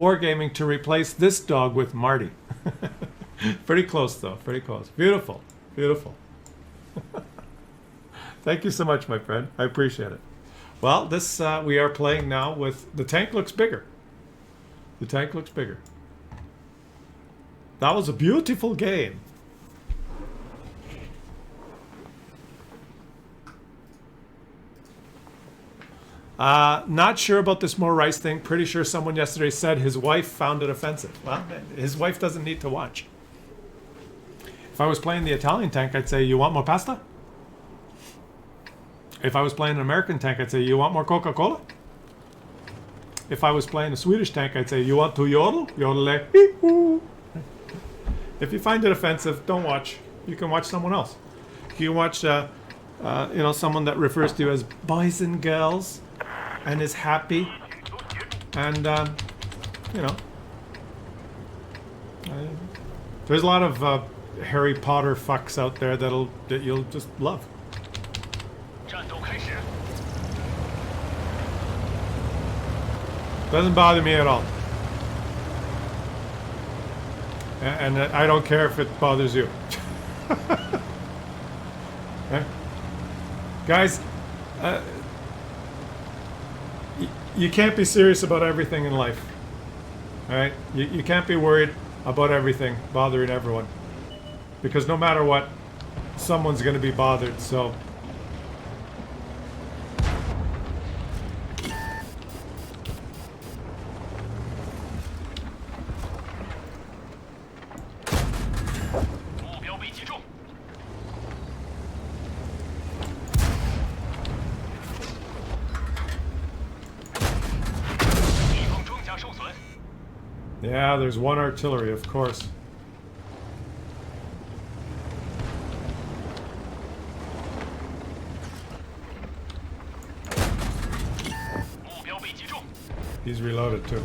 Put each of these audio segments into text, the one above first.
Wargaming to replace this dog with Marty. Pretty close though, pretty close. Beautiful, beautiful. Thank you so much, my friend. I appreciate it. Well, this we are playing now with the tank looks bigger. The tank looks bigger. That was a beautiful game. Not sure about this more rice thing. Pretty sure someone yesterday said his wife found it offensive. Well, his wife doesn't need to watch. If I was playing the Italian tank, I'd say, you want more pasta? If I was playing an American tank, I'd say, you want more Coca-Cola? If I was playing a Swedish tank, I'd say, you want to yodel? Yodel. If you find it offensive, don't watch. You can watch someone else. You can watch, someone that refers to you as boys and girls and is happy. And, there's a lot of Harry Potter fucks out there that you'll just love. Doesn't bother me at all. And I don't care if it bothers you. Okay? Guys, you can't be serious about everything in life. Alright? You can't be worried about everything bothering everyone. Because no matter what, someone's going to be bothered, so... Yeah, there's one artillery, of course. He's reloaded too.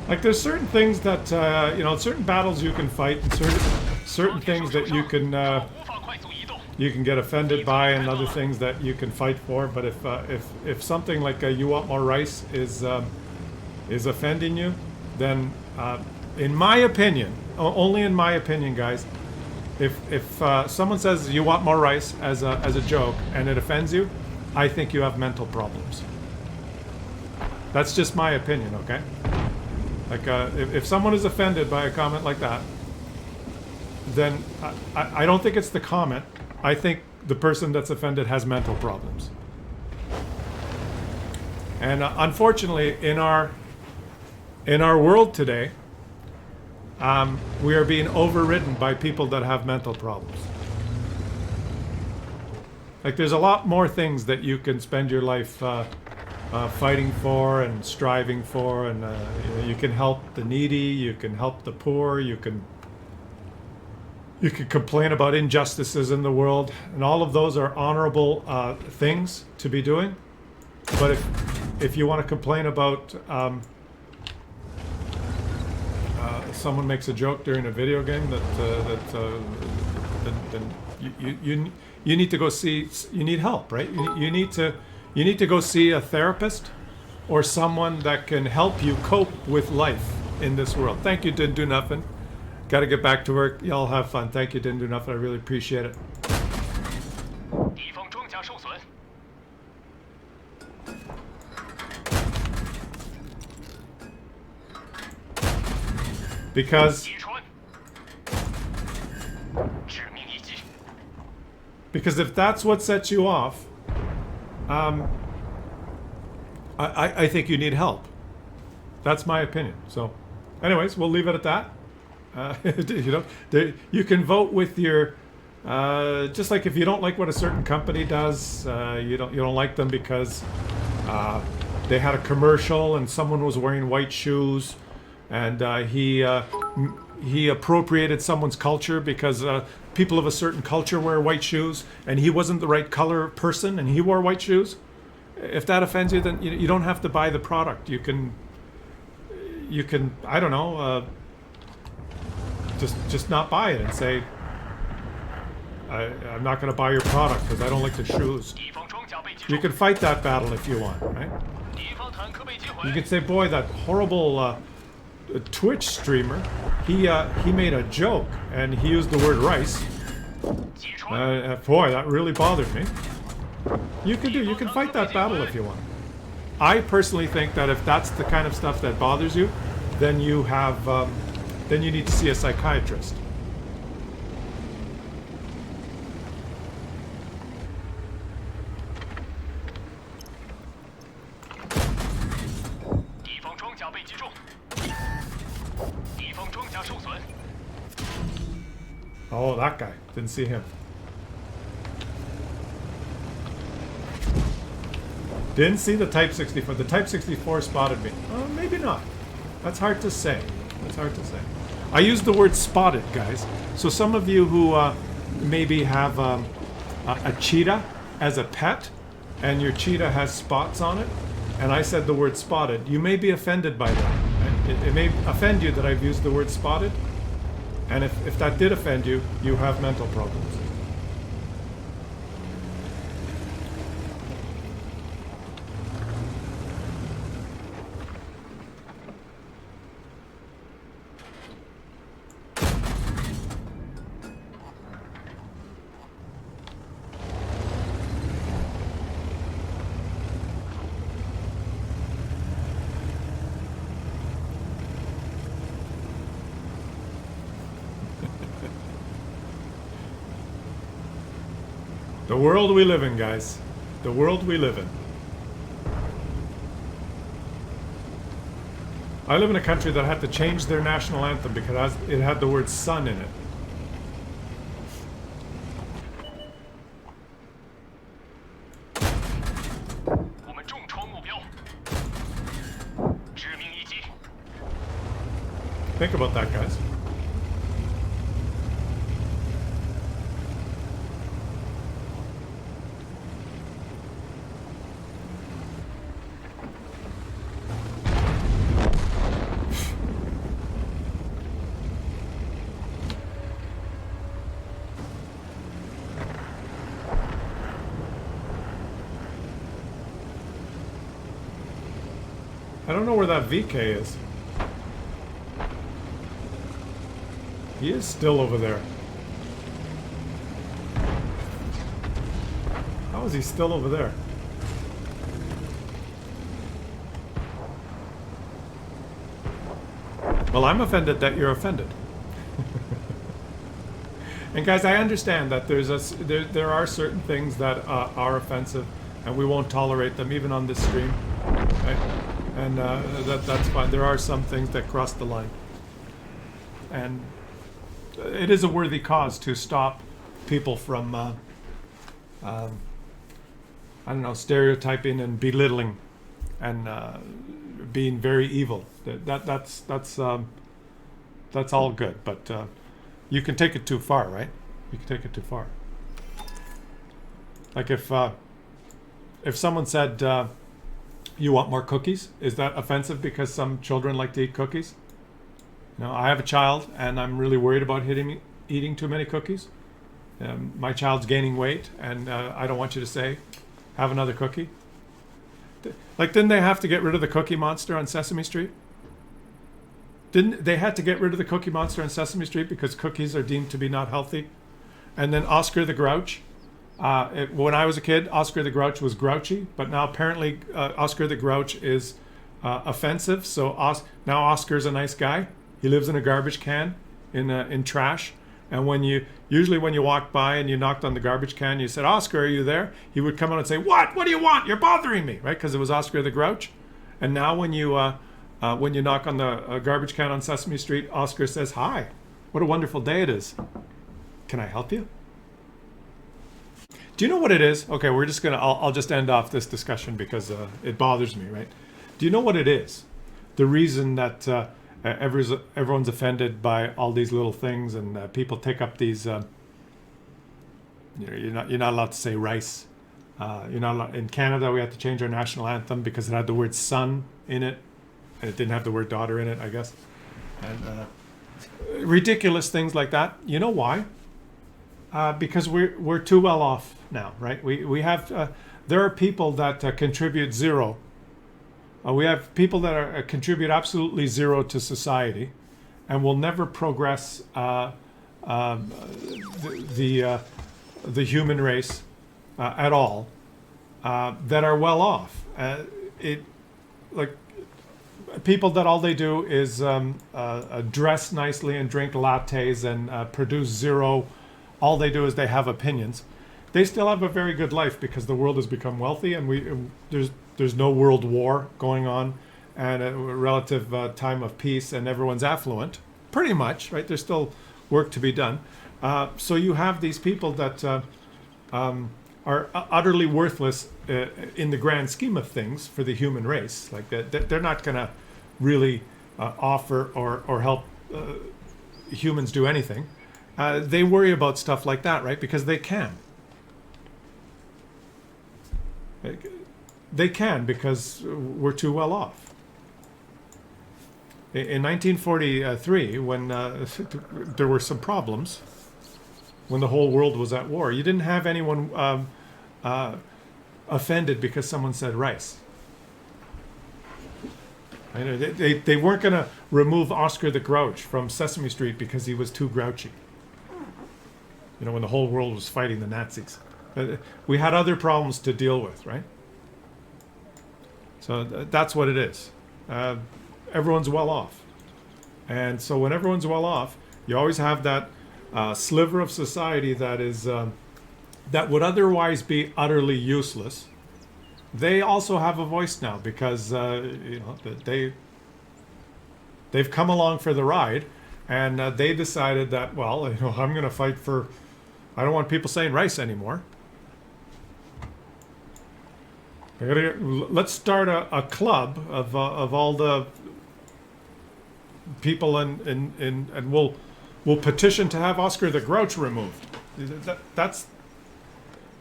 Like there's certain things that certain battles you can fight, and certain things that you can get offended by, and other things that you can fight for. But if something like you want more rice is offending you, then in my opinion, only in my opinion, guys, if someone says you want more rice as a joke and it offends you, I think you have mental problems. That's just my opinion, okay? Like if someone is offended by a comment like that, then I don't think it's the comment. I think the person that's offended has mental problems. And unfortunately, in our world today, we are being overridden by people that have mental problems. Like there's a lot more things that you can spend your life fighting for and striving for, and you can help the needy, you can help the poor, you can complain about injustices in the world, and all of those are honorable things to be doing. But if you want to complain about someone makes a joke during a video game, then you need to go see. You need help, right? You need to go see a therapist or someone that can help you cope with life in this world. Thank you, Didn't Do Nothing. Got to get back to work. Y'all have fun. Thank you, Didn't Do Nothing. I really appreciate it. Because if that's what sets you off, I think you need help. That's my opinion. So, anyways, we'll leave it at that. You can vote with your. Just like if you don't like what a certain company does, you don't like them because they had a commercial and someone was wearing white shoes, and he appropriated someone's culture because people of a certain culture wear white shoes, and he wasn't the right color person, and he wore white shoes. If that offends you, then you don't have to buy the product. You can I don't know, just not buy it and say, I'm not going to buy your product because I don't like the shoes. You can fight that battle if you want, right? You could say, boy, that horrible Twitch streamer, he made a joke and he used the word rice. Boy, that really bothered me. You can fight that battle if you want. I personally think that if that's the kind of stuff that bothers you, then you have then you need to see a psychiatrist. Oh, that guy. Didn't see him. Didn't see the Type 64. The Type 64 spotted me. Oh, maybe not. That's hard to say. That's hard to say. I use the word spotted, guys. So some of you who maybe have a cheetah as a pet, and your cheetah has spots on it, and I said the word spotted, you may be offended by that. It may offend you that I've used the word spotted. And if that did offend you, you have mental problems. The world we live in, guys. The world we live in. I live in a country that had to change their national anthem because it had the word sun in it. Think about that, guys. I don't know where that VK is. He is still over there. How is he still over there? Well, I'm offended that you're offended. And guys, I understand that there are certain things that are offensive, and we won't tolerate them even on this stream. Right? And that's fine. There are some things that cross the line. And it is a worthy cause to stop people from, I don't know, stereotyping and belittling and being very evil. That's all good. But you can take it too far, right? You can take it too far. Like if someone said, you want more cookies? Is that offensive because some children like to eat cookies? You know, I have a child and I'm really worried about eating too many cookies. My child's gaining weight and I don't want you to say, have another cookie. Didn't they have to get rid of the Cookie Monster on Sesame Street? Didn't they had to get rid of the Cookie Monster on Sesame Street because cookies are deemed to be not healthy? And then Oscar the Grouch. When I was a kid, Oscar the Grouch was grouchy, but now apparently Oscar the Grouch is offensive. So now Oscar's a nice guy. He lives in a garbage can in trash. And usually when you walk by and you knocked on the garbage can, you said, "Oscar, are you there?" He would come out and say, "What? What do you want? You're bothering me," right? Because it was Oscar the Grouch. And now when you knock on the garbage can on Sesame Street, Oscar says, "Hi, what a wonderful day it is. Can I help you?" Do you know what it is? Okay, I'll just end off this discussion because it bothers me, right? Do you know what it is? The reason that everyone's offended by all these little things and people take up these, you're not allowed to say rice. You're not allowed, in Canada, we had to change our national anthem because it had the word son in it. And it didn't have the word daughter in it, I guess. And ridiculous things like that. You know why? Because we're too well off now, right? We have there are people that contribute zero We have people that contribute absolutely zero to society, and will never progress the human race at all. That are well off. Like people that all they do is dress nicely and drink lattes and produce zero. All they do is they have opinions. They still have a very good life because the world has become wealthy, and there's no world war going on, and a relative time of peace, and everyone's affluent, pretty much, right? There's still work to be done. So you have these people that are utterly worthless in the grand scheme of things for the human race. Like they're not going to really offer or help humans do anything. They worry about stuff like that, right? Because they can. They can because we're too well off. In 1943, when there were some problems, when the whole world was at war, you didn't have anyone offended because someone said rice. They weren't going to remove Oscar the Grouch from Sesame Street because he was too grouchy. When the whole world was fighting the Nazis. We had other problems to deal with, right? So that's what it is. Everyone's well off. And so when everyone's well off, you always have that sliver of society that is that would otherwise be utterly useless. They also have a voice now because they've come along for the ride, and they decided that, well, I'm going to fight for. I don't want people saying rice anymore. Let's start a club of all the people and we'll petition to have Oscar the Grouch removed. That's.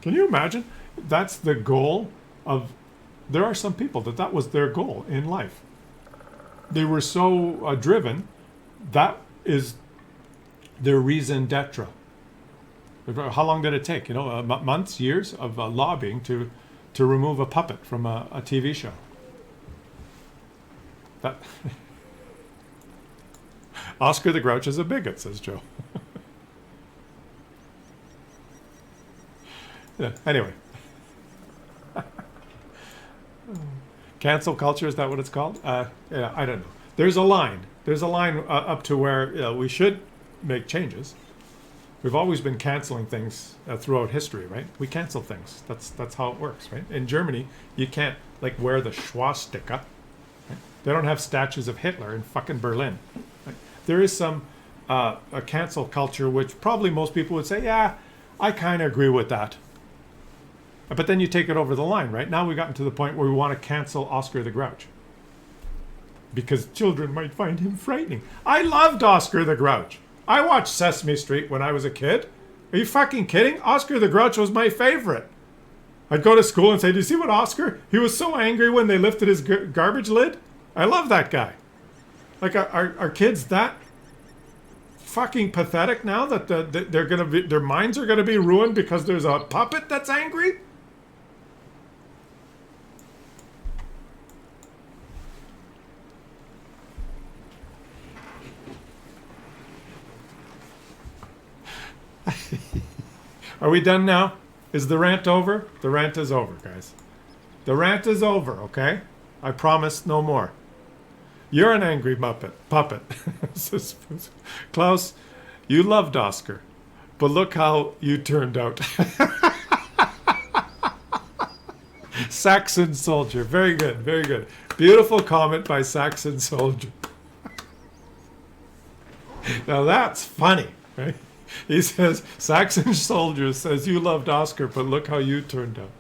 Can you imagine? That's the goal of. There are some people that was their goal in life. They were so driven. That is their raison d'etre. How long did it take? Months, years of lobbying to remove a puppet from a TV show. That Oscar the Grouch is a bigot, says Joe. Yeah, anyway. Cancel culture, is that what it's called? Yeah, I don't know. There's a line. There's a line up to where we should make changes. We've always been canceling things throughout history, right? We cancel things. That's how it works, right? In Germany, you can't wear the swastika. Right? They don't have statues of Hitler in fucking Berlin. Right? There is some a cancel culture, which probably most people would say, yeah, I kind of agree with that. But then you take it over the line, right? Now we've gotten to the point where we want to cancel Oscar the Grouch. Because children might find him frightening. I loved Oscar the Grouch. I watched Sesame Street when I was a kid. Are you fucking kidding? Oscar the Grouch was my favorite. I'd go to school and say, do you see what Oscar? He was so angry when they lifted his garbage lid. I love that guy. Are kids that fucking pathetic now that they're gonna be, their minds are gonna be ruined because there's a puppet that's angry? Are we done now? Is the rant over? The rant is over, guys. The rant is over, okay? I promise no more. You're an angry puppet. Klaus, you loved Oscar, but look how you turned out. Saxon Soldier. Very good, very good. Beautiful comment by Saxon Soldier. Now that's funny, right? He says, Saxon Soldier says, you loved Oscar, but look how you turned out.